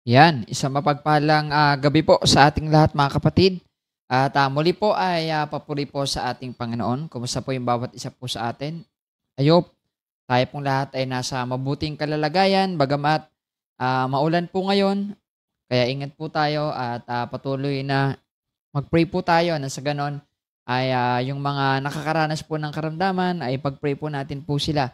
Yan, isang mapagpalang gabi po sa ating lahat mga kapatid. At muli po ay papuri po sa ating Panginoon. Kumusta po yung bawat isa po sa atin? Ayop, tayo pong lahat ay nasa mabuting kalalagayan, bagamat maulan po ngayon. Kaya ingat po tayo at patuloy na mag-pray po tayo na sa ganon ay yung mga nakakaranas po ng karamdaman ay pag-pray po natin po sila.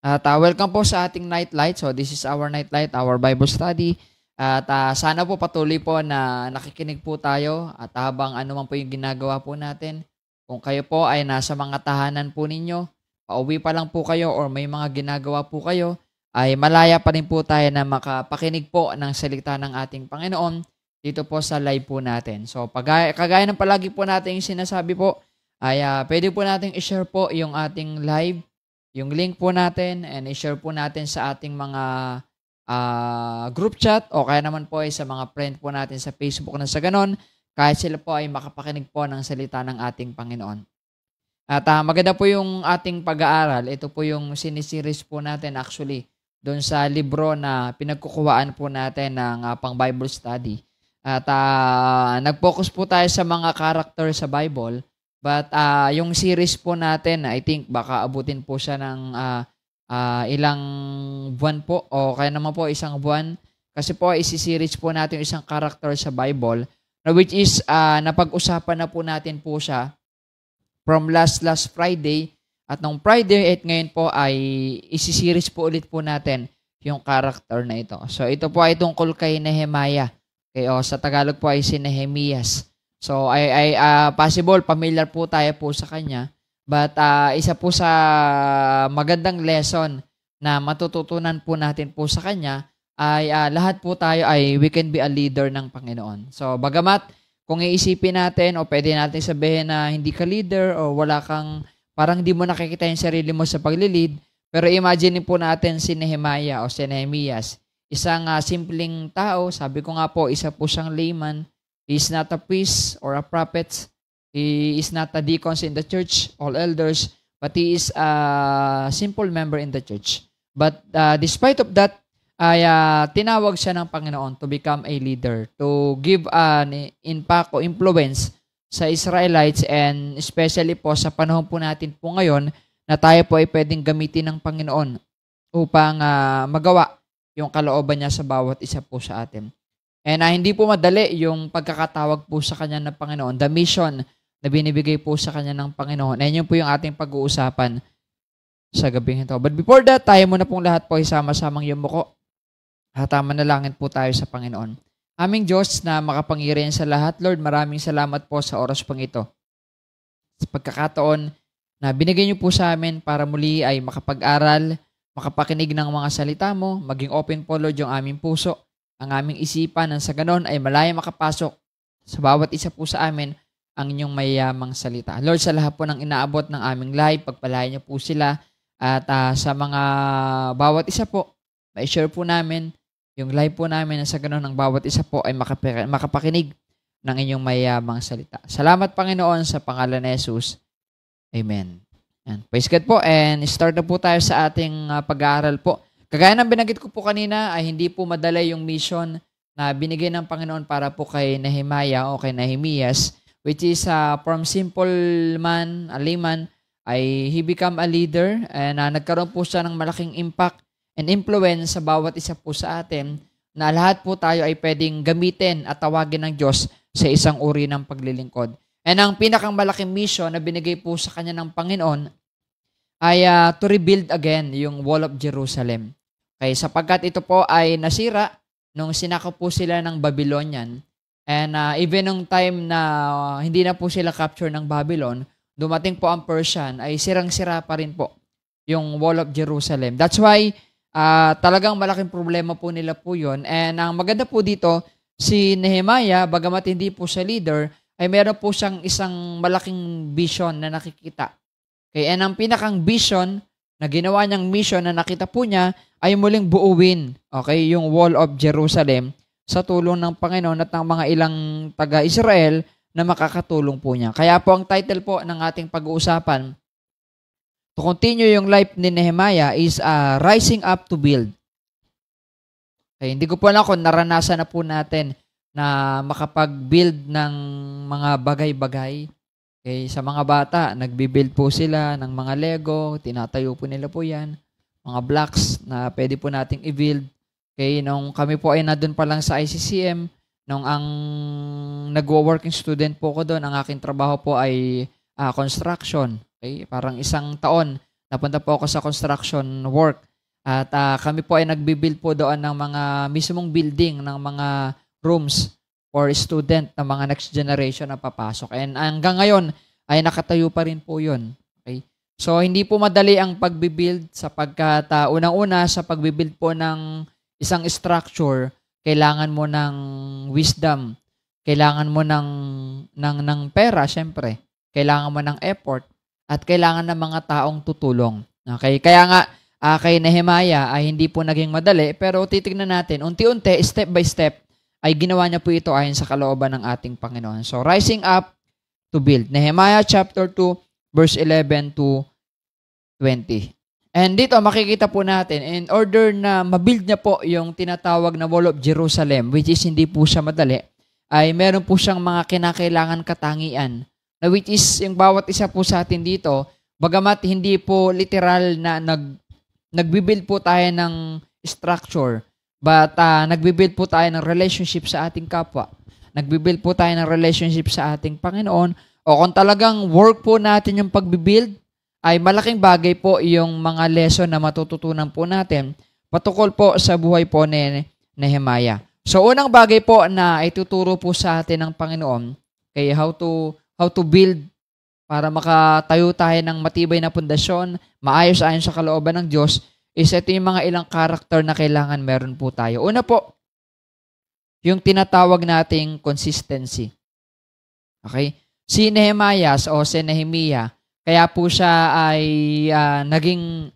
At welcome po sa ating Nightlight. So this is our Nightlight, our Bible study. At sana po patuloy po na nakikinig po tayo at habang ano man po yung ginagawa po natin. Kung kayo po ay nasa mga tahanan po ninyo, pauwi pa lang po kayo or may mga ginagawa po kayo, ay malaya pa rin po tayo na makapakinig po ng salita ng ating Panginoon dito po sa live po natin. So kagaya ng palagi po natin yung sinasabi po, ay pwede po natin i-share po yung ating live, yung link po natin, and i-share po natin sa ating mga group chat o kaya naman po ay sa mga friend po natin sa Facebook na sa ganon, kahit sila po ay makapakinig po ng salita ng ating Panginoon. At maganda po yung ating pag-aaral. Ito po yung sinisiris po natin actually doon sa libro na pinagkukuhaan po natin ng pang Bible study. At nag-focus po tayo sa mga character sa Bible. But yung series po natin, I think baka abutin po siya ng ilang buwan po o kaya naman po isang buwan. Kasi po isi-series po natin isang character sa Bible na which is napag-usapan na po natin po siya from last Friday. At nung Friday at ngayon po ay isi-series po ulit po natin yung character na ito. So ito po ay tungkol kay Nehemiah. Okay, sa Tagalog po ay si Nehemias. So, ay possible, familiar po tayo po sa kanya. But, isa po sa magandang lesson na matututunan po natin po sa kanya ay lahat po tayo ay we can be a leader ng Panginoon. So, bagamat kung iisipin natin o pwede natin sabihin na hindi ka leader o wala kang, parang hindi mo nakikita yung sarili mo sa paglilid, pero imagine po natin si Nehemiah o si Nehemias. Isang simpleng tao, sabi ko nga po, isa po siyang layman. He is not a priest or a prophet. He is not a deacon in the church, all elders, but he is a simple member in the church. But despite of that, ay tinawag siya ng Panginoon to become a leader, to give an impact o influence sa Israelites and especially po sa panahon po natin po ngayon na tayo po ay pwedeng gamitin ng Panginoon upang magawa yung kalooban niya sa bawat isa po sa atin. And hindi po madali yung pagkakatawag po sa kanya ng Panginoon, the mission na binibigay po sa kanya ng Panginoon. And yun po yung ating pag-uusapan sa gabing ito. But before that, tayo muna pong lahat po isama-samang yumuko. At manalangin po tayo sa Panginoon. Aming Diyos na makapangyarihan sa lahat, Lord, maraming salamat po sa oras pang ito. Sa pagkakataon na binigay niyo po sa amin para muli ay makapag-aral, makapakinig ng mga salita mo, maging open po, Lord, yung aming puso, ang aming isipan, nang sa ganon ay malaya makapasok sa bawat isa po sa amin ang inyong mayamang salita. Lord, sa lahat po ng inaabot ng aming live, pagpalain niyo po sila at sa mga bawat isa po, ma-share po namin yung live po namin nang sa ganon ng bawat isa po ay makapakinig ng inyong mayamang salita. Salamat, Panginoon, sa pangalan ni Jesus. Amen. And praise God po, and start na po tayo sa ating pag-aaral po. Kagaya ng binanggit ko po kanina ay hindi po madala yung mission na binigay ng Panginoon para po kay Nehemiah o kay Nehemias, which is from simple man, a layman, ay he become a leader and nagkaroon po siya ng malaking impact and influence sa bawat isa po sa atin na lahat po tayo ay pwedeng gamitin at tawagin ng Diyos sa isang uri ng paglilingkod. And ang pinakang malaking mission na binigay po sa kanya ng Panginoon ay to rebuild again yung Wall of Jerusalem. Okay, sapagkat ito po ay nasira nung sinakop po sila ng Babylonian. And even nung time na hindi na po sila capture ng Babylon, dumating po ang Persian, ay sirang-sira pa rin po yung Wall of Jerusalem. That's why talagang malaking problema po nila po yun. And ang maganda po dito, si Nehemiah, bagamat hindi po siya leader, ay meron po siyang isang malaking vision na nakikita. Okay, and ang pinakang vision na ginawa niyang mission na nakita po niya ay muling buuin, okay, yung Wall of Jerusalem sa tulong ng Panginoon at ng mga ilang taga-Israel na makakatulong po niya. Kaya po ang title po ng ating pag-uusapan, to continue yung life ni Nehemiah is Rising Up to Build. Okay, hindi ko po alam kung naranasan na po natin na makapag-build ng mga bagay-bagay. Okay, sa mga bata, nagbi-build po sila ng mga Lego, tinatayo po nila po yan, mga blocks na pwede po nating i-build. Okay, nung kami po ay nandun pa lang sa ICCM, nung ang nagwo-working student po ko doon, ang aking trabaho po ay construction. Okay, parang isang taon, napunta po ako sa construction work. At kami po ay nagbi-build po doon ng mga mismong building, ng mga rooms for student ng mga next generation na papasok. And hanggang ngayon ay nakatayo pa rin po yun. Okay? So, hindi po madali ang pagbibuild sapagkat unang-una sa pagbibuild po ng isang structure, kailangan mo ng wisdom. Kailangan mo ng pera, syempre. Kailangan mo ng effort at kailangan ng mga taong tutulong. Okay? Kaya nga, kay Nehemiah ay hindi po naging madali, pero titignan natin, unti-unti, step by step, ay ginawa niya po ito ayon sa kalooban ng ating Panginoon. So, rising up to build. Nehemiah chapter 2, verse 11 to 20. And dito, makikita po natin, in order na mabuild niya po yung tinatawag na Wall of Jerusalem, which is hindi po siya madali, ay meron po siyang mga kinakailangan katangian, na which is yung bawat isa po sa atin dito, bagamat hindi po literal na nagbibuild po tayo ng structure, but nagbibuild po tayo ng relationship sa ating kapwa. Nagbibuild po tayo ng relationship sa ating Panginoon. O kung talagang work po natin yung pagbibuild, ay malaking bagay po yung mga lesson na matututunan po natin patukol po sa buhay po ni Nehemiah. So unang bagay po na ituturo po sa atin ng Panginoon kay how to build para makatayo tayo ng matibay na pundasyon, maayos ayon sa kalooban ng Diyos, is ito yung mga ilang character na kailangan meron po tayo. Una po, yung tinatawag nating consistency. Okay? Si Nehemiah o si Nehemiah, kaya po siya ay naging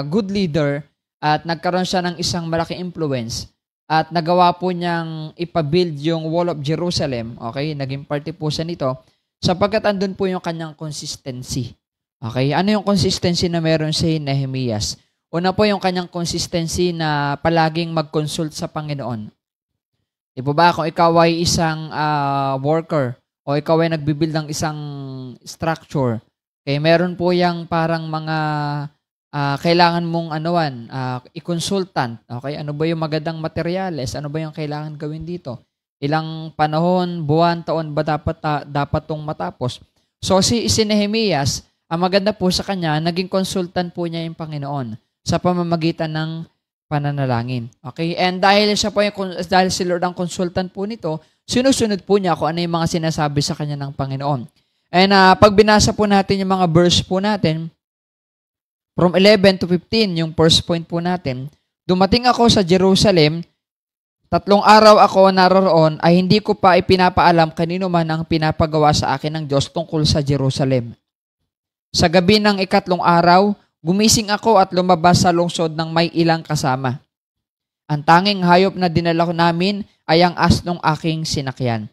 good leader at nagkaroon siya ng isang malaking influence at nagawa po niyang ipabuild yung Wall of Jerusalem. Okay? Naging party po siya nito sapagkat andun po yung kanyang consistency. Okay? Ano yung consistency na meron si Nehemiah? Una po yung kanyang consistency na palaging mag-consult sa Panginoon. Di po ba kung ikaw ay isang worker o ikaw ay nagbibuild ng isang structure, okay, meron po yung parang mga kailangan mong i-consultant. Okay? Ano ba yung magandang materyales? Ano ba yung kailangan gawin dito? Ilang panahon, buwan, taon ba dapat tong matapos? So si Nehemiah, ang maganda po sa kanya, naging consultant po niya yung Panginoon sa pamamagitan ng pananalangin. Okay? And dahil si Lord ang consultant po nito, sinusunod po niya kung ano yung mga sinasabi sa kanya ng Panginoon. And pag binasa po natin yung mga verse po natin, from 11 to 15, yung first point po natin, dumating ako sa Jerusalem, 3 araw ako naroon ay hindi ko pa ipinapaalam kanino man ang pinapagawa sa akin ng Diyos tungkol sa Jerusalem. Sa gabi ng 3 araw, gumising ako at lumabas sa lungsod ng may ilang kasama. Ang tanging hayop na dinala namin ay ang asnong aking sinakyan.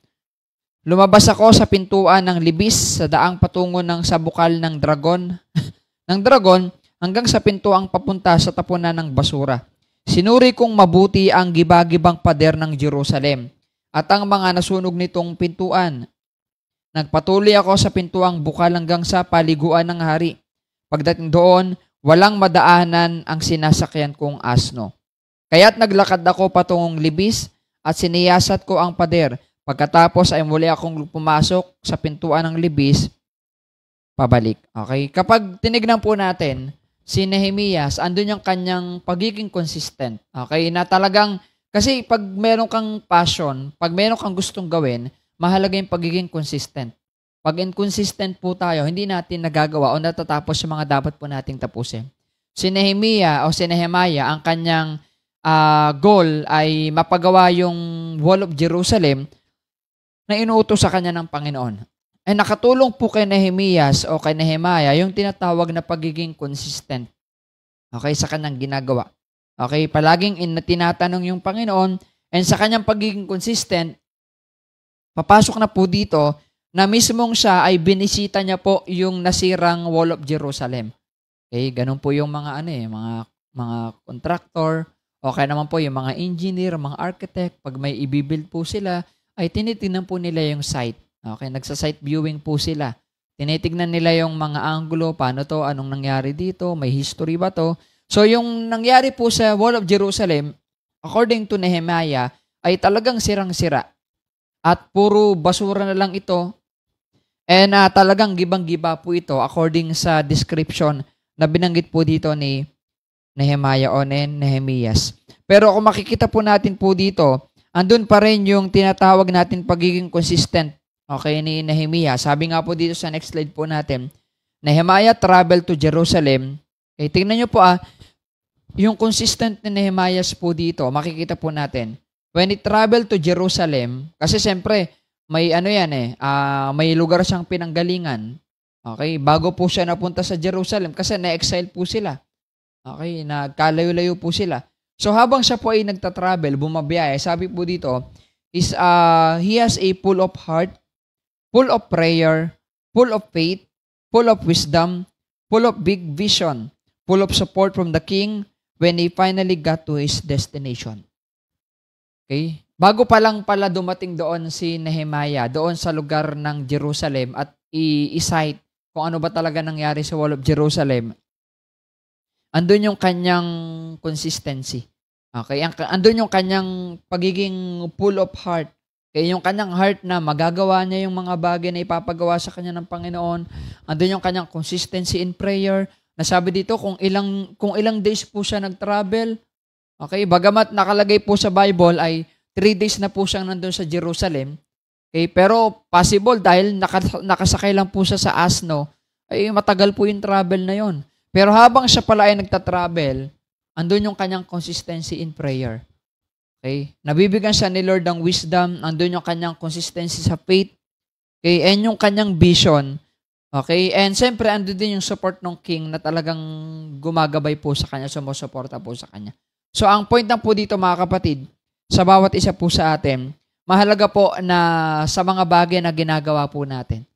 Lumabas ako sa pintuan ng libis sa daang patungo ng sabukal ng dragon, hanggang sa pintuang papunta sa tapunan ng basura. Sinuri kong mabuti ang gibagibang pader ng Jerusalem at ang mga nasunog nitong pintuan. Nagpatuloy ako sa pintuang bukal hanggang sa paliguan ng hari. Pagdating doon, walang madaanan ang sinasakyan kong asno. Kaya't naglakad ako patungong libis at siniyasat ko ang pader. Pagkatapos ay muli akong pumasok sa pintuan ng libis, pabalik. Okay? Kapag tinignan po natin, si Nehemiah, andun yung kanyang pagiging consistent. Okay? Na talagang, kasi pag meron kang passion, pag meron kang gustong gawin, mahalaga yung pagiging consistent. Pag inconsistent po tayo, hindi natin nagagawa o natatapos yung mga dapat po nating tapusin. Si Nehemiah, ang kanyang goal ay mapagawa yung Wall of Jerusalem na inuutos sa kanya ng Panginoon. Ay nakatulong po kay Nehemiah yung tinatawag na pagiging consistent. Okay, sa kanyang ginagawa. Okay, palaging tinatanong yung Panginoon, and sa kanyang pagiging consistent, papasok na po dito na mismong siya ay binisita niya po yung nasirang Wall of Jerusalem. Okay, ganun po yung mga mga contractor Okay naman po yung mga engineer, mga architect, pag may i-build po sila, ay tinitingnan po nila yung site. Okay, nagsa-site viewing po sila. Tinitignan nila yung mga angulo, paano to, anong nangyari dito, may history ba to. So yung nangyari po sa Wall of Jerusalem, according to Nehemiah, ay talagang sirang-sira. At puro basura na lang ito. And talagang gibang-giba po ito according sa description na binanggit po dito ni Nehemiah o Nehemias. Pero kung makikita po natin po dito, andun pa rin yung tinatawag natin pagiging consistent. Okay, ni Nehemiah. Sabi nga po dito sa next slide po natin, Nehemiah traveled to Jerusalem. Okay, tingnan nyo po yung consistent ni Nehemiah po dito, makikita po natin. When he traveled to Jerusalem, kasi siyempre, may may lugar siyang pinanggalingan. Okay, bago po siya napunta sa Jerusalem kasi na-exile po sila. Okay, nagkalayo-layo po sila. So habang siya po ay nagta-travel, bumabiyahe, sabi po dito, he has a full of heart, full of prayer, full of faith, full of wisdom, full of big vision, full of support from the king when he finally got to his destination. Okay? Bago pa lang pala dumating doon si Nehemiah, doon sa lugar ng Jerusalem at i-cite kung ano ba talaga nangyari sa Wall of Jerusalem, andun yung kanyang consistency. Okay? Andun yung kanyang pagiging full of heart. Okay? Yung kanyang heart na magagawa niya yung mga bagay na ipapagawa sa kanya ng Panginoon. Andun yung kanyang consistency in prayer. Nasabi dito kung ilang days po siya nag-travel. Okay? Bagamat nakalagay po sa Bible ay 3 days na po siyang nandun sa Jerusalem. Okay? Pero possible dahil nakasakay lang po siya sa asno, ay matagal po yung travel na yon. Pero habang siya pala ay nagta-travel, andun yung kanyang consistency in prayer. Okay? Nabibigyan siya ni Lord ng wisdom, andun yung kanyang consistency sa faith, okay? And yung kanyang vision. Okay? And siyempre, andun din yung support ng king na talagang gumagabay po sa kanya, sumusuporta po sa kanya. So, ang point lang po dito mga kapatid, sa bawat isa po sa atin, mahalaga po na sa mga bagay na ginagawa po natin.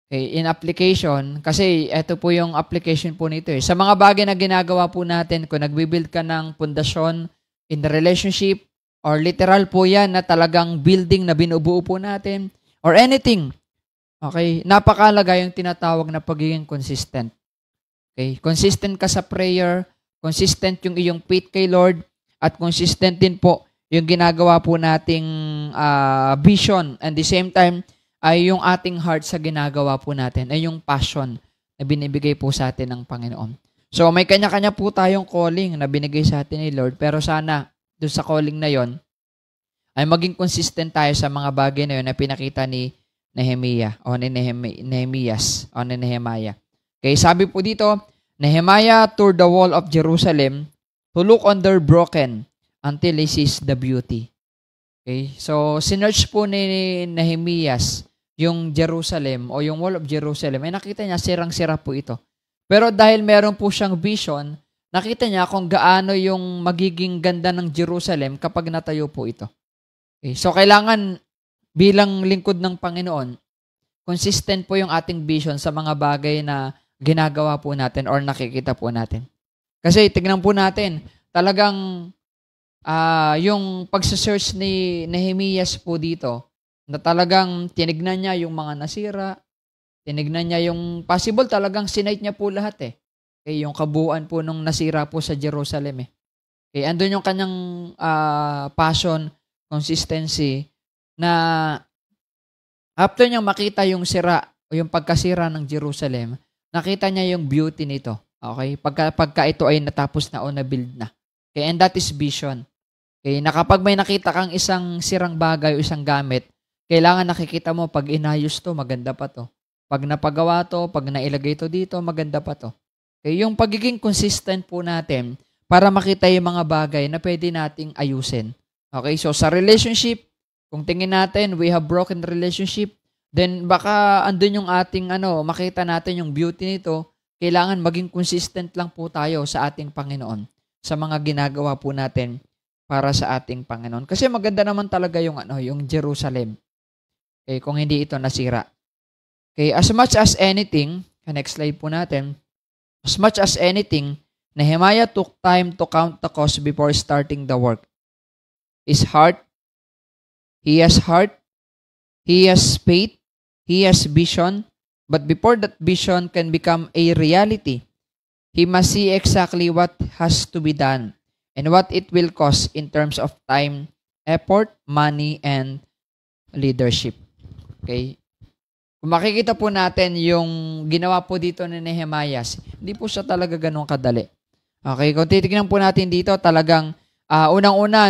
Okay, in application, kasi ito po yung application po nito. Sa mga bagay na ginagawa po natin, kung nagbibuild ka ng pundasyon in the relationship, or literal po yan na talagang building na binubuo po natin, or anything, okay, napakalaga yung tinatawag na pagiging consistent. Okay, consistent ka sa prayer, consistent yung iyong faith kay Lord, at consistent din po yung ginagawa po nating vision, and the same time, ay yung ating heart sa ginagawa po natin, ay yung passion na binibigay po sa atin ng Panginoon. So, may kanya-kanya po tayong calling na binigay sa atin ni Lord, pero sana, doon sa calling na yon ay maging consistent tayo sa mga bagay na yon na pinakita ni Nehemiah, o ni Nehemias, o ni Nehemiah. Okay, sabi po dito, Nehemiah toured the wall of Jerusalem to look on their broken until he sees the beauty. Okay, so, sinearch po ni Nehemias yung Jerusalem o yung Wall of Jerusalem, ay nakita niya sirang-sira po ito. Pero dahil meron po siyang vision, nakita niya kung gaano yung magiging ganda ng Jerusalem kapag natayo po ito. Okay, so kailangan bilang lingkod ng Panginoon, consistent po yung ating vision sa mga bagay na ginagawa po natin or nakikita po natin. Kasi tignan po natin, talagang yung pagsasearch ni Nehemias po dito, na talagang tinignan niya yung mga nasira, tinignan niya yung possible, talagang sinite niya po lahat Okay, yung kabuuan po nung nasira po sa Jerusalem Okay, andun yung kanyang passion, consistency, na after niyang makita yung sira o yung pagkasira ng Jerusalem, nakita niya yung beauty nito. Okay, pagka ito ay natapos na o na-build na. Okay, and that is vision. Okay, na kapag may nakita kang isang sirang bagay o isang gamit, kailangan nakikita mo, pag inayos to, maganda pa to. Pag napagawa to, pag nailagay to dito, maganda pa to. Okay, yung pagiging consistent po natin para makita yung mga bagay na pwede nating ayusin. Okay, so sa relationship, kung tingin natin, we have broken relationship, then baka andun yung ating makita natin yung beauty nito, kailangan maging consistent lang po tayo sa ating Panginoon, sa mga ginagawa po natin para sa ating Panginoon. Kasi maganda naman talaga yung yung Jerusalem. Okay, kung hindi ito nasira. Okay, as much as anything, next slide po natin, as much as anything, Nehemiah took time to count the cost before starting the work. His heart, he has heart, he has faith, he has vision, but before that vision can become a reality, he must see exactly what has to be done and what it will cost in terms of time, effort, money, and leadership. Okay? Kung makikita po natin yung ginawa po dito ni Nehemiah, hindi po siya talaga ganun kadali. Okay? Kung titignan po natin dito, talagang unang-una,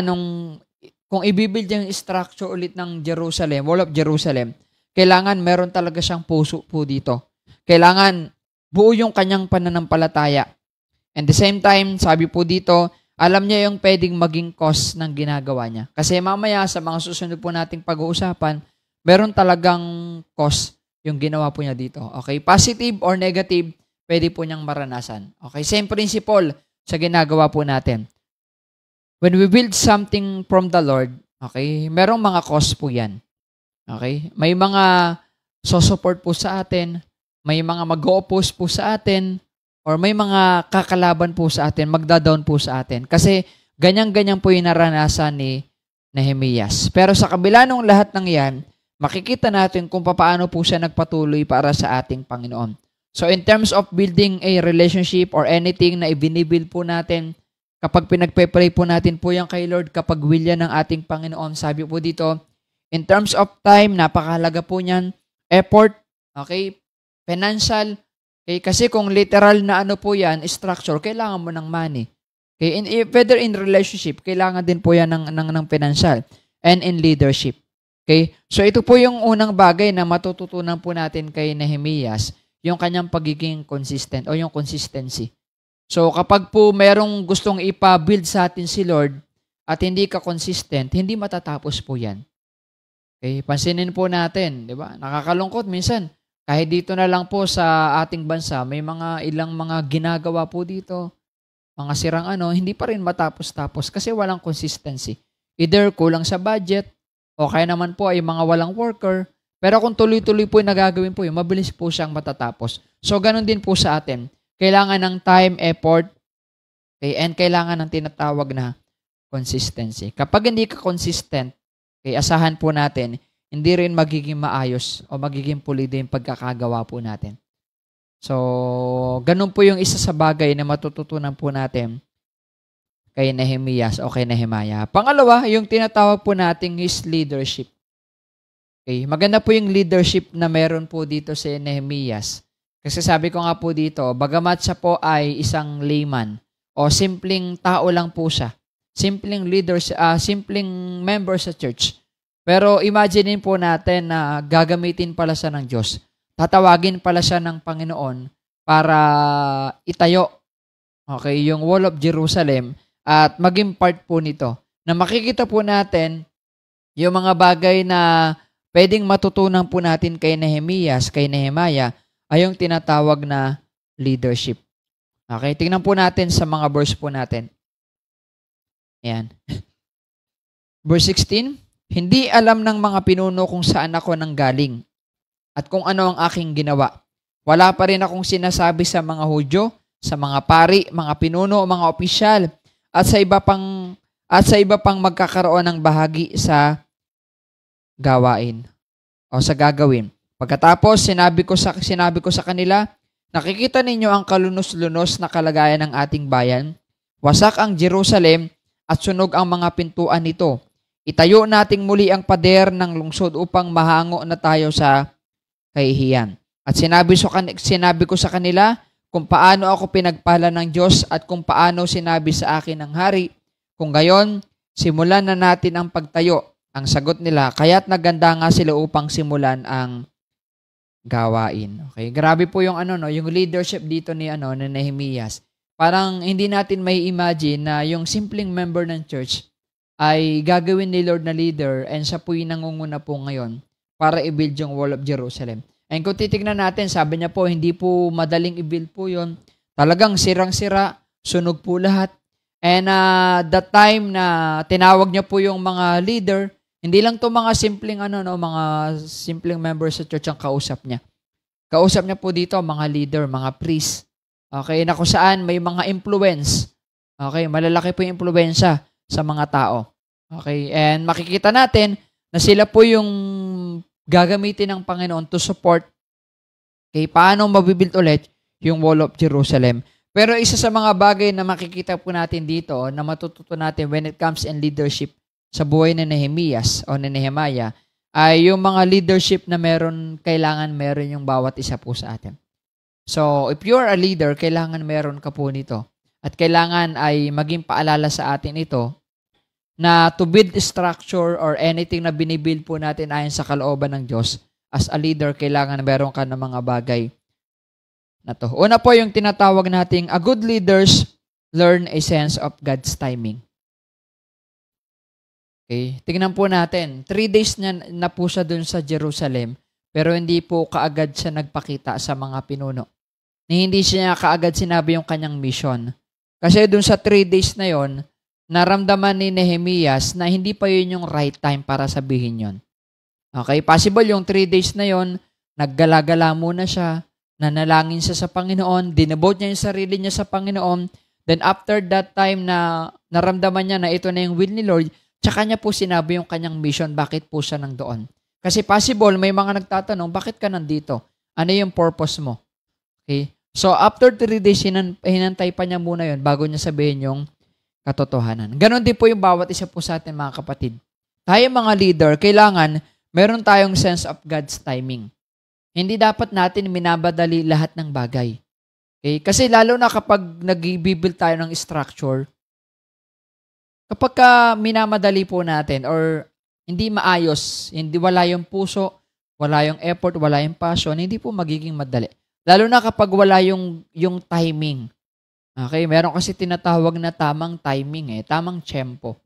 kung i-build yung structure ulit ng Jerusalem, Wall of Jerusalem, kailangan meron talaga siyang puso po dito. Kailangan buo yung kanyang pananampalataya. And the same time, sabi po dito, alam niya yung pwedeng maging cause ng ginagawa niya. Kasi mamaya sa mga susunod po nating pag-uusapan, meron talagang cause yung ginawa po niya dito. Okay? Positive or negative, pwede po niyang maranasan. Okay? Same principle sa ginagawa po natin. When we build something from the Lord, okay, merong mga cause po yan. Okay? May mga so-support po sa atin, may mga mag-o-oppose po sa atin, or may mga kakalaban po sa atin, magda-down po sa atin. Kasi ganyan-ganyan po yung naranasan ni Nehemiah. Pero sa kabila ng lahat ng yan, makikita natin kung paano po siya nagpatuloy para sa ating Panginoon. So in terms of building a relationship or anything na ibinibuild po natin, kapag pinagpe-pray po natin po yan kay Lord, kapag will yan ng ating Panginoon, sabi po dito, in terms of time, napakahalaga po niyan, effort, okay, financial, okay, kasi kung literal na ano po yan, structure, kailangan mo ng money. Okay, whether in relationship, kailangan din po yan ng financial and in leadership. Okay, so ito po yung unang bagay na matututunan po natin kay Nehemiah, yung kanyang pagiging consistent o yung consistency. So kapag po merong gustong ipa-build sa atin si Lord at hindi ka consistent, hindi matatapos po yan. Okay, pansinin po natin, di ba? Nakakalungkot minsan. Kahit dito na lang po sa ating bansa, may ilang mga ginagawa po dito, mga sirang hindi pa rin matapos-tapos kasi walang consistency. Either kulang sa budget, o kaya naman po ay mga walang worker, pero kung tuloy-tuloy po yung nagagawin po yun, mabilis po siyang matatapos. So, ganun din po sa atin. Kailangan ng time, effort, okay, and kailangan ng tinatawag na consistency. Kapag hindi ka consistent, okay, asahan po natin, hindi rin magiging maayos o magiging pulido yung pagkakagawa po natin. So, ganun po yung isa sa bagay na matututunan po natin kay Nehemiah o kay Nehemiah. Pangalawa, yung tinatawag po nating his leadership. Okay, maganda po yung leadership na meron po dito si Nehemiah. Kasi sabi ko nga po dito, bagamat siya po ay isang layman o simpleng tao lang po siya, simpleng leaders, simpleng member sa church. Pero imaginein po natin na gagamitin pala siya ng Diyos. Tatawagin pala siya ng Panginoon para itayo, okay, yung Wall of Jerusalem at maging part po nito. Na makikita po natin yung mga bagay na pwedeng matutunan po natin kay Nehemiah ay yung tinatawag na leadership. Okay, tingnan po natin sa mga verse po natin. Ayan. Verse 16, hindi alam ng mga pinuno kung saan ako nanggaling at kung ano ang aking ginawa. Wala pa rin akong sinasabi sa mga Hudyo, sa mga pari, mga pinuno, mga opisyal, at sa iba pang magkakaroon ng bahagi sa gawain o sa gagawin. Pagkatapos, sinabi ko sa kanila, nakikita ninyo ang kalunos-lunos na kalagayan ng ating bayan. Wasak ang Jerusalem at sunog ang mga pintuan nito. Itayo nating muli ang pader ng lungsod upang mahango na tayo sa kahihiyan. At sinabi ko sa kanila kung paano ako pinagpala ng Diyos at kung paano sinabi sa akin ng hari. Kung gayon, simulan na natin ang pagtayo. Ang sagot nila, kaya't naganda nga sila upang simulan ang gawain. Okay, grabe po yung yung leadership dito ni Nehemiah. Parang hindi natin may imagine na yung simpleng member ng church ay gagawin ni Lord na leader and siya po yung nangunguna po ngayon para i-build yung Wall of Jerusalem. And kung titignan natin, sabi niya po, hindi po madaling i-build po yun. Talagang sirang-sira, sunog po lahat. And that time na tinawag niya po yung mga leader, hindi lang to mga simpleng mga simpleng members sa church ang kausap niya. Kausap niya po dito mga leader, mga priest. Okay, na kung saan may mga influence. Okay, malalaki po yung impluwensya sa mga tao. Okay, and makikita natin na sila po yung gagamitin ng Panginoon to support paano mabibuild ulit yung Wall of Jerusalem. Pero isa sa mga bagay na makikita po natin dito na matututo natin when it comes in leadership sa buhay ni Nehemias o ni Nehemiah ay yung mga leadership na kailangan meron yung bawat isa po sa atin. So, if you are a leader, kailangan meron ka po nito. At kailangan ay maging paalala sa atin ito na to build structure or anything na binibuild po natin ayon sa kalooban ng Diyos, as a leader, kailangan meron ka ng mga bagay na to. Una po yung tinatawag nating a good leaders learn a sense of God's timing. Okay, tingnan po natin. 3 days na po siya dun sa Jerusalem, pero hindi po kaagad siya nagpakita sa mga pinuno. Hindi siya kaagad sinabi yung kanyang mission. Kasi dun sa 3 days na yon, naramdaman ni Nehemias na hindi pa yun yung right time para sabihin yon. Okay, possible yung 3 days na yon, naggala-gala muna siya, nanalangin siya sa Panginoon, dinevote niya yung sarili niya sa Panginoon, then after that time na naramdaman niya na ito na yung will ni Lord, tsaka niya po sinabi yung kanyang mission, bakit po siya nandoon. Kasi possible, may mga nagtatanong, bakit ka nandito? Ano yung purpose mo? Okay, so after 3 days, hinantay pa niya muna yon bago niya sabihin yung katotohanan. Ganon din po yung bawat isa po sa atin, mga kapatid. Tayo mga leader, kailangan meron tayong sense of God's timing. Hindi dapat natin minabadali lahat ng bagay. Okay? Kasi lalo na kapag nag-build tayo ng structure, kapag minamadali po natin or hindi maayos, wala yung puso, wala yung effort, wala yung passion, hindi po magiging madali. Lalo na kapag wala yung timing. Okay, meron kasi tinatawag na tamang timing tamang tempo.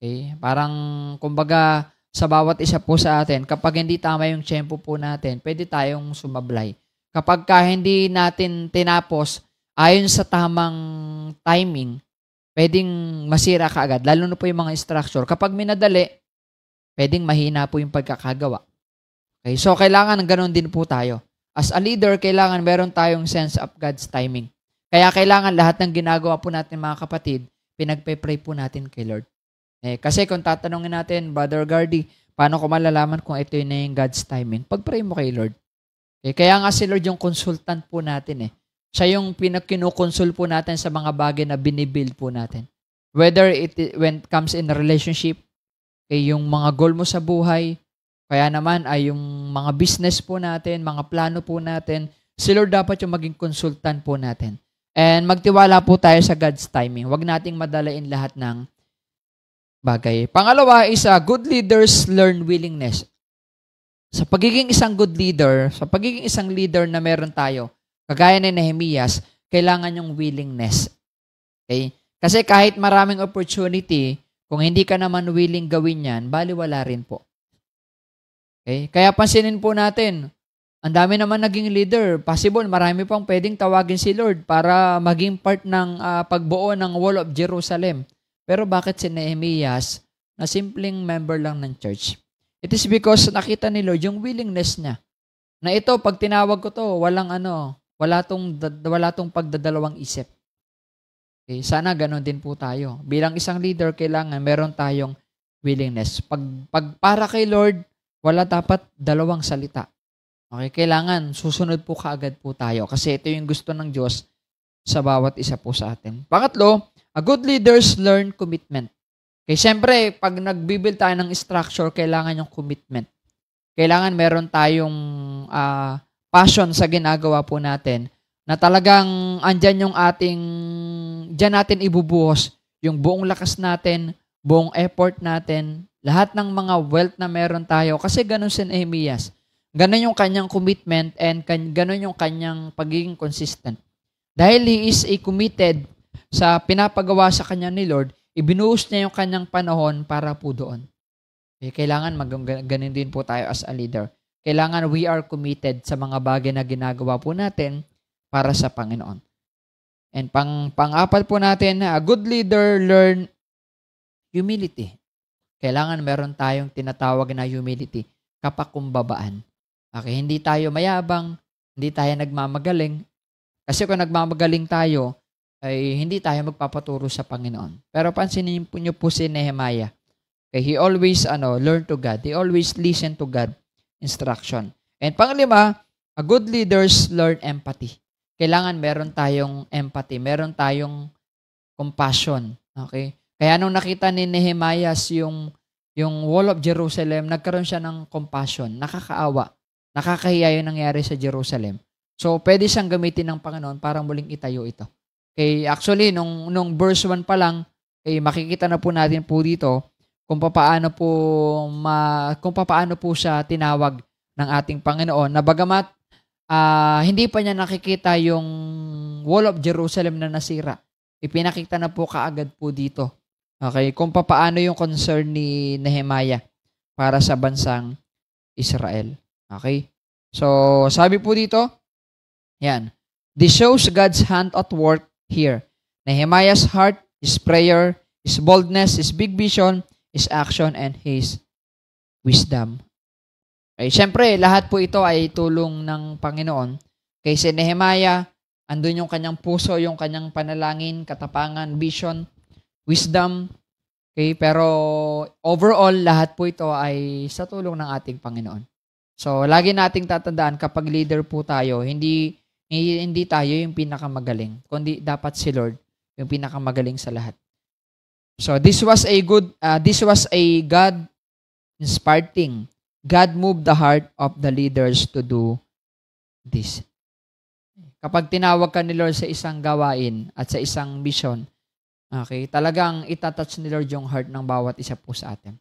Okay? Parang kumbaga sa bawat isa po sa atin, kapag hindi tama yung tempo po natin, pwede tayong sumablay. Kapag hindi natin tinapos ayon sa tamang timing, pwedeng masira kaagad, lalo na po yung mga structure. Kapag minadali, pwedeng mahina po yung pagkakagawa. Okay, so kailangan ng ganun din po tayo. As a leader, kailangan meron tayong sense of God's timing. Kaya kailangan lahat ng ginagawa po natin, mga kapatid, pinagpe-pray po natin kay Lord. Kasi kung tatanungin natin, Brother Gardy, paano ko malalaman kung ito na yung God's timing? Pag-pray mo kay Lord. Kaya nga si Lord yung consultant po natin. Siya yung kinukonsul po natin sa mga bagay na binibuild po natin. Whether when it comes in a relationship, yung mga goal mo sa buhay, kaya naman ay yung mga business po natin, mga plano po natin, si Lord dapat yung maging consultant po natin. And magtiwala po tayo sa God's timing. Huwag nating madalain lahat ng bagay. Pangalawa is good leaders learn willingness. Sa pagiging isang good leader, sa pagiging isang leader na meron tayo, kagaya ni Nehemias, kailangan yung willingness. Okay? Kasi kahit maraming opportunity, kung hindi ka naman willing gawin yan, baliwala rin po. Okay? Kaya pansinin po natin, ang dami naman naging leader. Possible, marami pang pwedeng tawagin si Lord para maging part ng pagbuo ng Wall of Jerusalem. Pero bakit si Nehemias na simpleng member lang ng church? It is because nakita ni Lord yung willingness niya. Na ito, pag tinawag ko to, wala tong pagdadalawang isip. Okay, sana ganun din po tayo. Bilang isang leader, kailangan meron tayong willingness. Pag para kay Lord, wala dapat dalawang salita. Okay, kailangan susunod po kaagad po tayo kasi ito yung gusto ng Diyos sa bawat isa po sa atin. Pangatlo, a good leaders learn commitment. Okay, siyempre, pag nag-build tayo ng structure, kailangan yung commitment. Kailangan meron tayong passion sa ginagawa po natin na talagang andyan yung dyan natin ibubuhos yung buong lakas natin, buong effort natin, lahat ng mga wealth na meron tayo. Kasi ganun si Nehemias. Ganun yung kanyang commitment and ganun yung kanyang pagiging consistent. Dahil he is committed sa pinapagawa sa kanya ni Lord, ibinuhos niya yung kanyang panahon para po doon. Kailangan ganun din po tayo as a leader. Kailangan we are committed sa mga bagay na ginagawa po natin para sa Panginoon. And pang-apat po natin, a good leader learn humility. Kailangan meron tayong tinatawag na humility, kapakumbabaan. Okay, hindi tayo mayabang, hindi tayo nagmamagaling, Kasi kung nagmamagaling tayo, ay hindi tayo magpapaturo sa Panginoon. Pero pansinin niyo po si Nehemiah. Okay, he always learn to God. He always listen to God instruction. And panglima, a good leaders learn empathy. Kailangan meron tayong empathy, meron tayong compassion. Okay? Kaya nung nakita ni Nehemiah yung wall of Jerusalem, nagkaroon siya ng compassion, nakakaawa, nakakahiya yung nangyari sa Jerusalem. So, pwede siyang gamitin ng Panginoon para muling itayo ito. Okay, actually, nung verse 1 pa lang, makikita na po natin po dito kung paano po siya tinawag ng ating Panginoon na bagamat hindi pa niya nakikita yung wall of Jerusalem na nasira. Ipinakita na po kaagad po dito. Okay, kung paano yung concern ni Nehemiah para sa bansang Israel. Okay? So, sabi po dito, yan. This shows God's hand at work here. Nehemiah's heart, his prayer, his boldness, his big vision, his action, and his wisdom. Okay, syempre, lahat po ito ay tulong ng Panginoon. Kay si Nehemiah, andun yung kanyang puso, yung kanyang panalangin, katapangan, vision, wisdom. Okay, pero overall, lahat po ito ay sa tulong ng ating Panginoon. So, lagi nating tatandaan kapag leader po tayo, hindi tayo yung pinakamagaling, kundi dapat si Lord yung pinakamagaling sa lahat. So, this was a God-inspired thing. God moved the heart of the leaders to do this. Kapag tinawag ka ni Lord sa isang gawain at sa isang mission, okay, talagang itatouch ni Lord yung heart ng bawat isa po sa atin.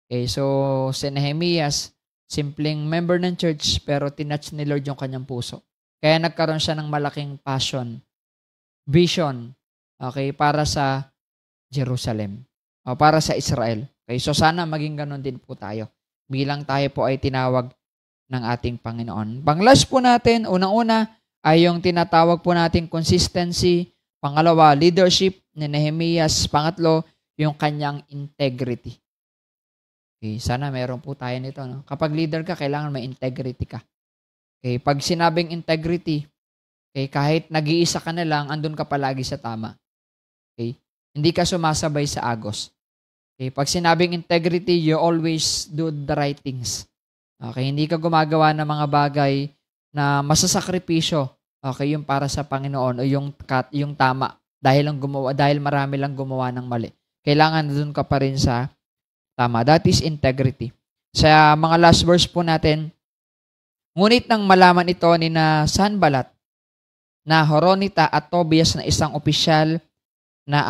Okay, so si Nehemiah, simpleng member ng church, pero tinouch ni Lord yung kanyang puso. Kaya nagkaroon siya ng malaking passion, vision, okay, para sa Jerusalem, o para sa Israel. Okay, so sana maging ganun din po tayo. Bilang tayo po ay tinawag ng ating Panginoon. Panglas po natin, unang-una, ay yung tinatawag po nating consistency. Pangalawa, leadership ni Nehemiah. Pangatlo, yung kanyang integrity. Okay, sana meron po tayo nito. No? Kapag leader ka, kailangan may integrity ka. Okay, pag sinabing integrity, okay, kahit nag-iisa ka na lang, andun ka palagi sa tama. Okay? Hindi ka sumasabay sa agos. Okay, pag sinabing integrity, you always do the right things. Okay, hindi ka gumagawa ng mga bagay na masasakripisyo. Okay, yung para sa Panginoon o yung tama dahil marami lang gumawa ng mali. Kailangan doon ka pa rin sa tama. That is integrity. Sa mga last verse po natin, ngunit nang malaman ito ni na Sanballat, na Horonita at Tobias na isang opisyal na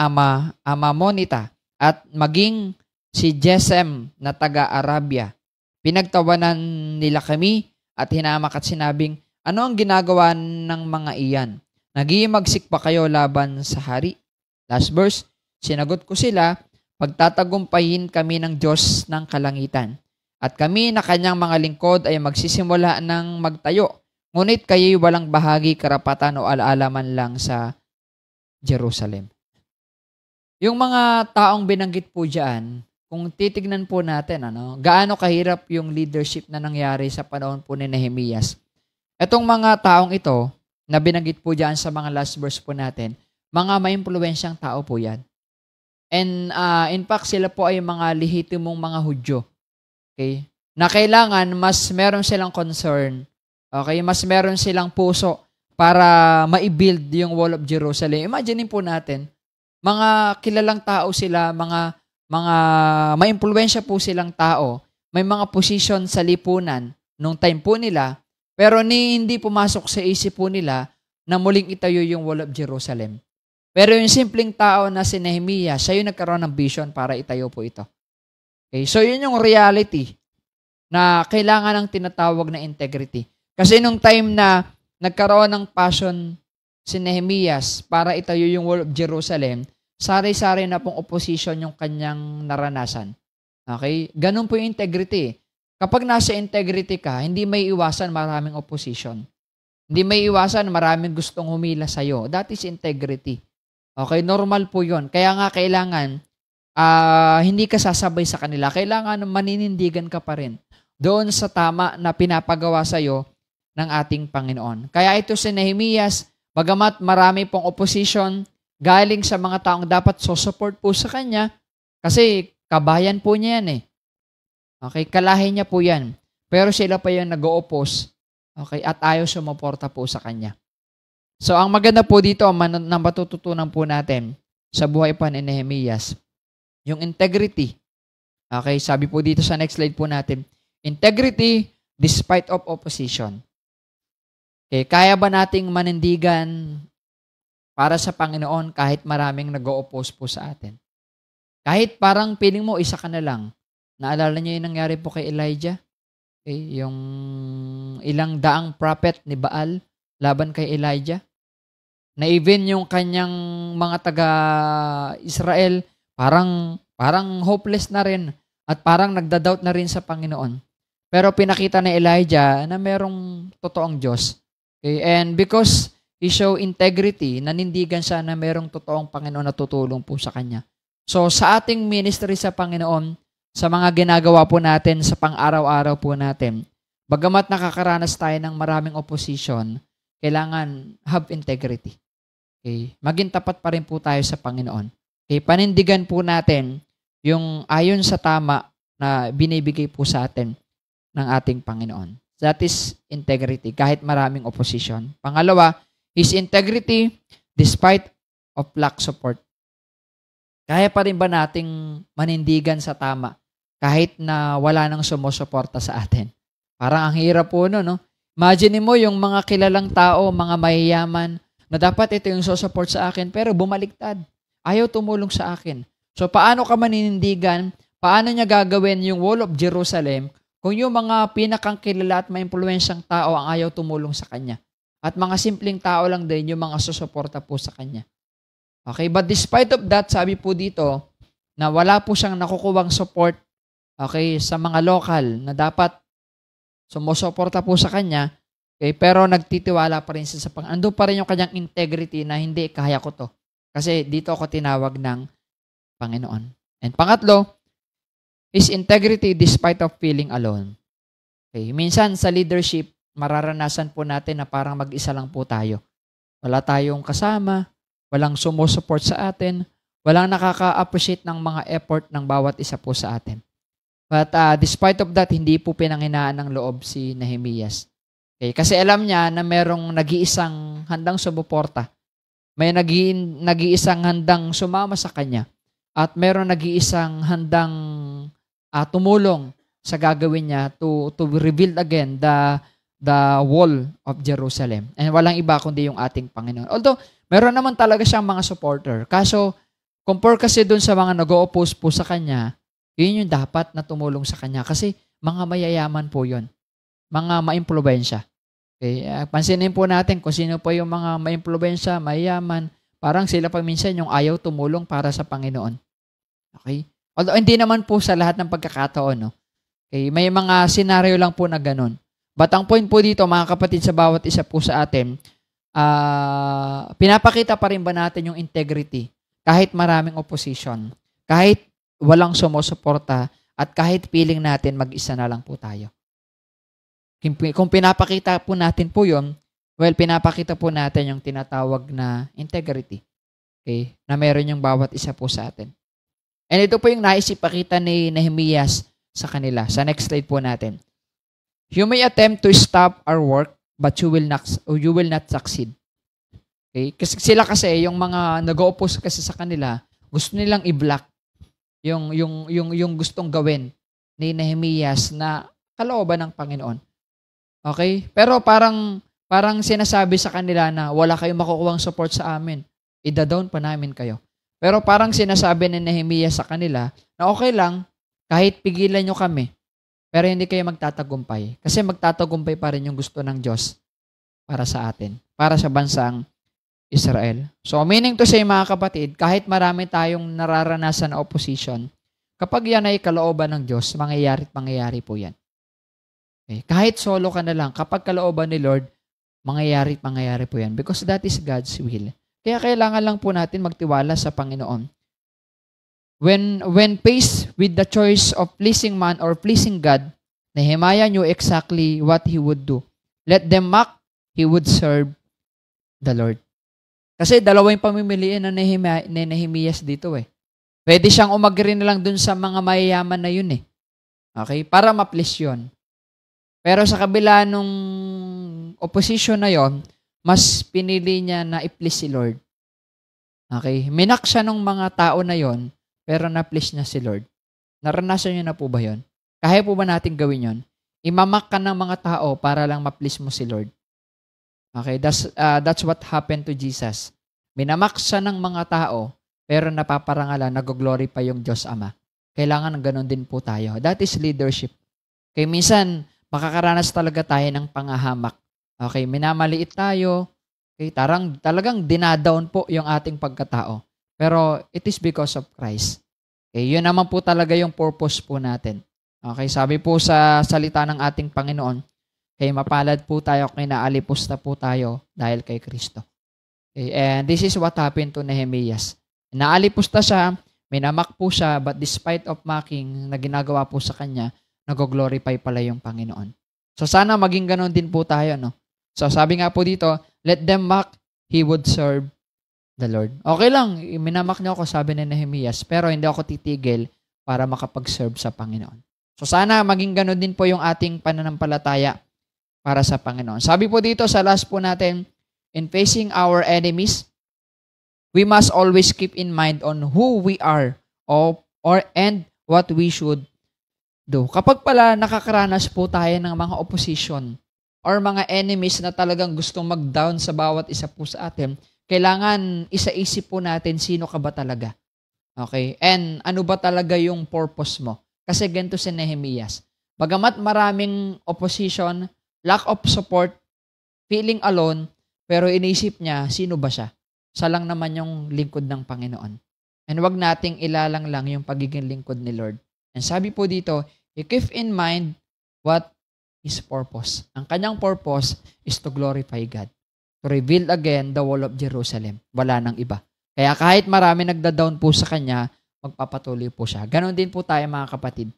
Amamonita at maging si Gesem na taga-Arabia, pinagtawanan nila kami at hinamak at sinabing, ano ang ginagawa ng mga iyan? Nag-iimagsik pa kayo laban sa hari? Last verse, sinagot ko sila, pagtatagumpayin kami ng Diyos ng kalangitan. At kami na kanyang mga lingkod ay magsisimula ng magtayo. Ngunit kayo'y walang bahagi, karapatan o alaalaman lang sa Jerusalem. Yung mga taong binanggit po dyan, kung titignan po natin, gaano kahirap yung leadership na nangyari sa panahon po ni Nehemiah. Itong mga taong ito, na binanggit po dyan sa mga last verse po natin, mga maimpluwensyang tao po yan. And in fact, sila po ay mga lehitimong mga Hudyo. Okay? Na kailangan mas meron silang concern. Okay? Mas meron silang puso para ma-build yung wall of Jerusalem. Imagine po natin, mga kilalang tao sila, mga maimpluwensya po silang tao, may mga position sa lipunan nung time po nila, pero hindi pumasok sa isip po nila na muling itayo yung wall of Jerusalem. Pero yung simpleng tao na si Nehemiah, siya yung nagkaroon ng vision para itayo po ito. Okay, so yun yung reality na kailangan ng tinatawag na integrity. Kasi nung time na nagkaroon ng passion si Nehemiah para itayo yung wall of Jerusalem, sari-sari na pong opposition yung kanyang naranasan. Okay? Ganun po yung integrity. Kapag nasa integrity ka, hindi may iwasan maraming opposition. Hindi may iwasan maraming gustong humila sa'yo. That is integrity. Okay? Normal po yun. Kaya nga kailangan, hindi ka sasabay sa kanila. Kailangan maninindigan ka pa rin doon sa tama na pinapagawa sa'yo ng ating Panginoon. Kaya ito si Nehemiah, Bagamat marami pong opposition galing sa mga taong dapat support po sa kanya kasi kabayan po niya yan eh. Okay, kalahi niya po yan. Pero sila pa yung nag-o-oppose, okay, at ayaw sumuporta po sa kanya. So, ang maganda po dito na matututunan po natin sa buhay pa ni Nehemias, yung integrity. Okay, sabi po dito sa next slide po natin, integrity despite of opposition. Okay, kaya ba nating manindigan para sa Panginoon kahit maraming nag-o-oppose po sa atin? Kahit parang piling mo, isa ka na lang. Naalala niyo yung nangyari po kay Elijah? Okay, yung ilang daang prophet ni Baal laban kay Elijah. Na even yung kanyang mga taga-Israel, parang hopeless na rin at parang nagda-doubt na rin sa Panginoon. Pero pinakita ni Elijah na merong totoong Diyos. Okay, and because he show integrity, nanindigan siya na merong totoong Panginoon na tutulong po sa kanya. So sa ating ministry sa Panginoon, sa mga ginagawa po natin sa pang-araw-araw po natin, bagamat nakakaranas tayo ng maraming opposition, kailangan have integrity. Okay? Maging tapat pa rin po tayo sa Panginoon. Okay? Panindigan po natin yung ayon sa tama na binibigay po sa atin ng ating Panginoon. That is integrity, kahit maraming opposition. Pangalawa, his integrity despite of lack support. Kaya pa rin ba nating manindigan sa tama kahit na wala nang sumusuporta sa atin? Parang ang hirap po no? Imagine mo yung mga kilalang tao, mga mayayaman, na dapat ito yung susupport sa akin, pero bumaliktad. Ayaw tumulong sa akin. So paano ka maninindigan? Paano niya gagawin yung Wall of Jerusalem kung yung mga pinakang kilala at maimpluwensyang tao ang ayaw tumulong sa kanya? At mga simpleng tao lang din yung mga susuporta po sa kanya. Okay, but despite of that, sabi po dito na wala po siyang nakukuwang support, okay, sa mga lokal na dapat sumusuporta po sa kanya, okay, pero nagtitiwala pa rin siya sa Panginoon. Ando pa rin yung kanyang integrity na hindi, kaya ko to. Kasi dito ako tinawag ng Panginoon. And pangatlo, is integrity despite of feeling alone. Okay, minsan sa leadership, mararanasan po natin na parang mag-isa lang po tayo. Wala tayong kasama, walang sumusupport sa atin, walang nakaka-appreciate ng mga effort ng bawat isa po sa atin. But despite of that, hindi po pinanghinaan ng loob si Nehemias. Okay, kasi alam niya na merong nag-iisang handang sumuporta. May nag-iisang handang sumama sa kanya. At meron nag-iisang handang tumulong sa gagawin niya to rebuild again the wall of Jerusalem. And walang iba kundi yung ating Panginoon. Although, meron naman talaga siyang mga supporter. Kaso, compare kasi dun sa mga nag-o-oppose po sa kanya, yun yung dapat na tumulong sa kanya. Kasi mga mayayaman po yun. Mga maimpluwensya. Okay? Pansinin po natin kung sino po yung mga maimpluwensya, mayayaman. Parang sila pa minsan yung ayaw tumulong para sa Panginoon. Okay? Although hindi naman po sa lahat ng pagkakataon. No? Okay? May mga senaryo lang po na ganun. But ang point po dito, mga kapatid, sa bawat isa po sa atin, pinapakita pa rin ba natin yung integrity kahit maraming opposition, kahit walang sumusuporta, at kahit feeling natin mag-isa na lang po tayo. Kung pinapakita po natin po yun, well, pinapakita po natin yung tinatawag na integrity, okay, na meron yung bawat isa po sa atin. And ito po yung naisipakita ni Nehemias sa kanila. Sa next slide po natin. You may attempt to stop our work, but you will not succeed. Okay? Kasi sila kasi, yung mga nag-o-oppose kasi sa kanila, gusto nilang i-block yung gustong gawin ni Nehemias na kalooban ng Panginoon. Okay? Pero parang sinasabi sa kanila na wala kayong makukuhang support sa amin. Ida-down pa namin kayo. Pero parang sinasabi ni Nehemias sa kanila na okay lang, kahit pigilan nyo kami, pero hindi kayo magtatagumpay. Kasi magtatagumpay pa rin yung gusto ng Diyos para sa atin, para sa bansang Israel. So, meaning to say, mga kapatid, kahit marami tayong nararanasan na opposition, kapag yan ay kalooban ng Diyos, mangyayari po yan. Okay? Kahit solo ka na lang, kapag kalooban ni Lord, mangyayari po yan. Because that is God's will. Kaya kailangan lang po natin magtiwala sa Panginoon. When faced with the choice of pleasing man or pleasing God, Nehemiah knew exactly what he would do. Let them mock, he would serve. the Lord. Kasi dalawa yung pamimiliin na ni Nehemias dito eh. Pwede siyang umagri na lang dun sa mga mayayaman na yun eh. Okay? Para ma-please yun. Pero sa kabila nung opposition na yon, mas pinili niya na i-please si Lord. Okay? Minak siya ng mga tao na yon, pero na-please niya si Lord. Naranasan niyo na po ba yon? Kaya po ba natin gawin yon? Imamak ka ng mga tao para lang ma-please mo si Lord. Okay? That's what happened to Jesus. Minamak siya ng mga tao, pero napaparangalan, nag-glorify yung Diyos Ama. Kailangan ng ganun din po tayo. That is leadership. Kaya minsan, makakaranas talaga tayo ng pangahamak. Okay, minamaliit tayo. Okay, talagang dinadown po yung ating pagkatao. Pero it is because of Christ. Okay, yun naman po talaga yung purpose po natin. Okay, sabi po sa salita ng ating Panginoon, kaya mapalad po tayo, kaya naalipusta po tayo dahil kay Kristo. Okay, and this is what happened to Nehemias. Naalipusta siya, minamak po siya, but despite of mocking na ginagawa po sa kanya, nag-glorify pala yung Panginoon. So sana maging ganon din po tayo, no? So sabi nga po dito, let them mock, he would serve the Lord. Okay lang, minamak niyo ako, sabi ni Nehemias, pero hindi ako titigil para makapag-serve sa Panginoon. So sana maging ganon din po yung ating pananampalataya para sa Panginoon. Sabi po dito sa last po natin, in facing our enemies, we must always keep in mind on who we are and what we should do. Kapag pala nakakaranas po tayo ng mga opposition or mga enemies na talagang gustong mag-down sa bawat isa po sa atin, kailangan isa-isip po natin sino ka ba talaga. Okay? And ano ba talaga yung purpose mo? Kasi ganito si Nehemias. Bagamat maraming opposition, lack of support, feeling alone, pero inisip niya, sino ba siya? Siya lang naman yung lingkod ng Panginoon. And wag nating ilalang lang yung pagiging lingkod ni Lord. And sabi po dito, you keep in mind what his purpose. Ang kanyang purpose is to glorify God. To reveal again the wall of Jerusalem. Wala nang iba. Kaya kahit marami nagda-down po sa kanya, magpapatuloy po siya. Ganon din po tayo mga kapatid.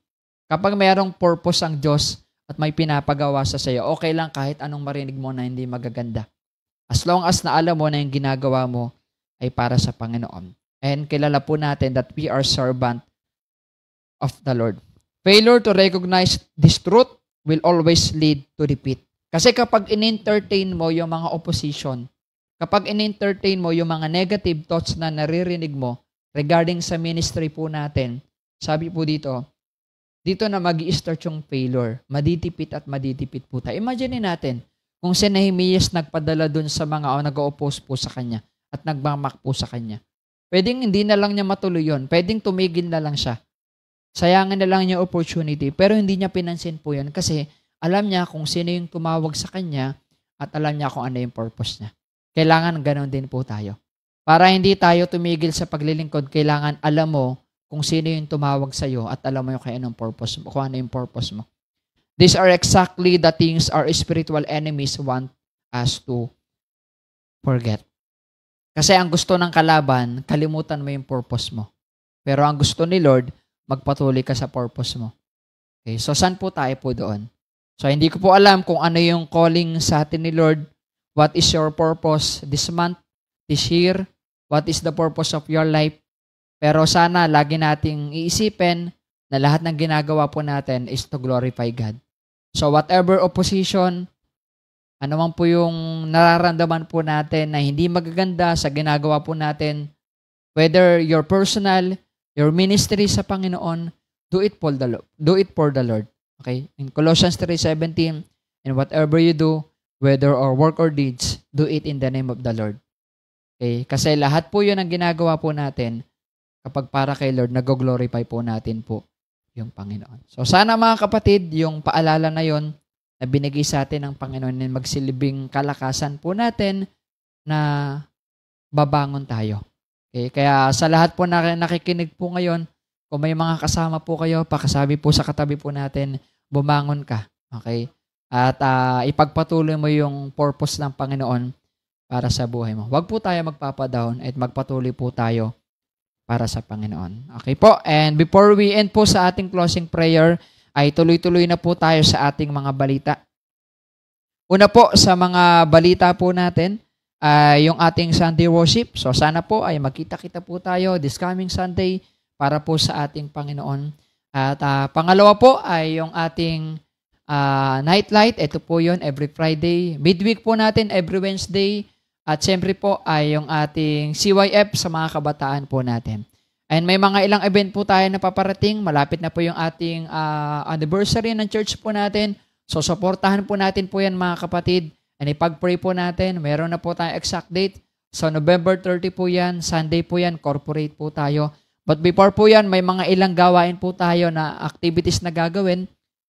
Kapag mayroong purpose ang Diyos at may pinapagawa sa sayo, okay lang kahit anong marinig mo na hindi magaganda. As long as na alam mo na yung ginagawa mo ay para sa Panginoon. And kilala po natin that we are servant of the Lord. Failure to recognize this truth will always lead to defeat. Kasi kapag in-entertain mo yung mga opposition, kapag in-entertain mo yung mga negative thoughts na naririnig mo regarding sa ministry po natin, sabi po dito na mag-i-start yung failure. Madidipit at madidipit po tayo. Imagine natin, kung si Nehemias nagpadala dun sa mga nag-o-oppose po sa kanya at nagmamak po sa kanya. Pwedeng hindi na lang niya matuloy yun. Pwedeng tumigil na lang siya. Sayangin na lang niya opportunity, pero hindi niya pinansin po yun kasi alam niya kung sino yung tumawag sa kanya at alam niya kung ano yung purpose niya. Kailangan ganon din po tayo. Para hindi tayo tumigil sa paglilingkod, kailangan alam mo kung sino yung tumawag sa iyo at alam mo yung kung ano yung purpose mo. These are exactly the things our spiritual enemies want us to forget. Kasi ang gusto ng kalaban, kalimutan mo yung purpose mo. Pero ang gusto ni Lord, magpatuloy ka sa purpose mo. Okay, so saan po tayo po doon? So hindi ko po alam kung ano yung calling sa atin ni Lord. What is your purpose this month, this year? What is the purpose of your life? Pero sana lagi nating iisipin na lahat ng ginagawa po natin is to glorify God. So whatever opposition, ano man po yung nararamdaman po natin na hindi magaganda sa ginagawa po natin, whether your personal, your ministry sa Panginoon, do it for the Lord. Okay? In Colossians 3:17, and whatever you do, whether or work or deeds, do it in the name of the Lord. Okay? Kasi lahat po yun ang ginagawa po natin kapag para kay Lord, nag-glorify po natin po yung Panginoon. So sana mga kapatid, yung paalala na yon na binigay sa atin ng Panginoon na magsilbing kalakasan po natin na babangon tayo. Okay? Kaya sa lahat po na nakikinig po ngayon, kung may mga kasama po kayo, pakasabi po sa katabi po natin, bumangon ka. Okay? At ipagpatuloy mo yung purpose ng Panginoon para sa buhay mo. Huwag po tayo magpapadown at magpatuloy po tayo para sa Panginoon. Okay po? And before we end po sa ating closing prayer, ay tuloy-tuloy na po tayo sa ating mga balita. Una po, sa mga balita po natin, yung ating Sunday worship. So sana po ay magkita-kita po tayo this coming Sunday para po sa ating Panginoon. At pangalawa po ay yung ating nightlight. Ito po yun every Friday. Midweek po natin every Wednesday. At siyempre po ay yung ating CYF sa mga kabataan po natin. And may mga ilang event po tayo na paparating. Malapit na po yung ating anniversary ng church po natin. So, supportahan po natin po yan mga kapatid. And ipag-pray po natin. Meron na po tayong exact date. So, November 30 po yan. Sunday po yan. Corporate po tayo. But before po yan, may mga ilang gawain po tayo na activities na gagawin.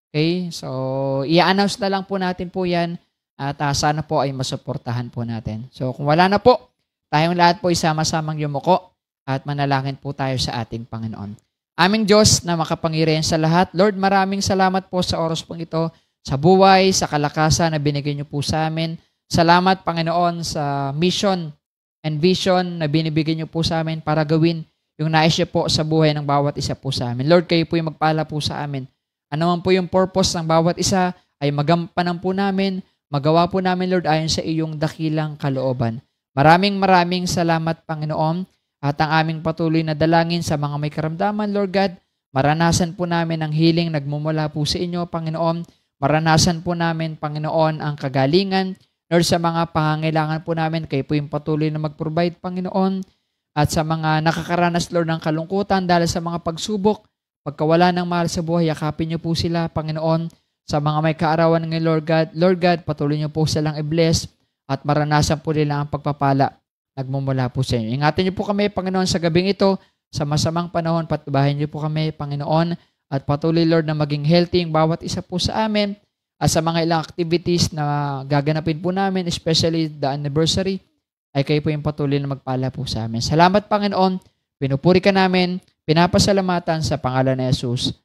Okay? So, i-announce na lang po natin po yan. At sana po ay masuportahan po natin. So, kung wala na po, tayong lahat po isama-samang yumuko. At manalangin po tayo sa ating Panginoon. Aming Diyos na makapangyarihan sa lahat, Lord, maraming salamat po sa oras pong ito, sa buhay, sa kalakasan na binigay niyo po sa amin. Salamat, Panginoon, sa mission and vision na binibigay niyo po sa amin para gawin yung nais niyo po sa buhay ng bawat isa po sa amin. Lord, kayo po yung magpala po sa amin. Ano man po yung purpose ng bawat isa ay magampanan po namin, magawa po namin, Lord, ayon sa iyong dakilang kalooban. Maraming salamat, Panginoon. At ang aming patuloy na dalangin sa mga may karamdaman, Lord God, maranasan po namin ang healing nagmumula po sa inyo, Panginoon. Maranasan po namin, Panginoon, ang kagalingan. Lord, sa mga pangangailangan po namin, kayo po yung patuloy na mag-provide, Panginoon. At sa mga nakakaranas, Lord, ng kalungkutan dahil sa mga pagsubok, pagkawala ng mahal sa buhay, yakapin niyo po sila, Panginoon. Sa mga may kaarawan ng Lord God, patuloy niyo po silang i-bless at maranasan po nila ang pagpapala nagmumula po sa inyo. Ingatan niyo po kami, Panginoon, sa gabing ito, sa masamang panahon, patnubahin niyo po kami, Panginoon, at patuloy, Lord, na maging healthy ang bawat isa po sa amin, at sa mga ilang activities na gaganapin po namin, especially the anniversary, ay kayo po yung patuloy na magpala po sa amin. Salamat, Panginoon, pinupuri ka namin, pinapasalamatan sa pangalan ni Jesus.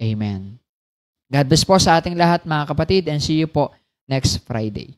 Amen. God bless po sa ating lahat, mga kapatid, and see you po next Friday.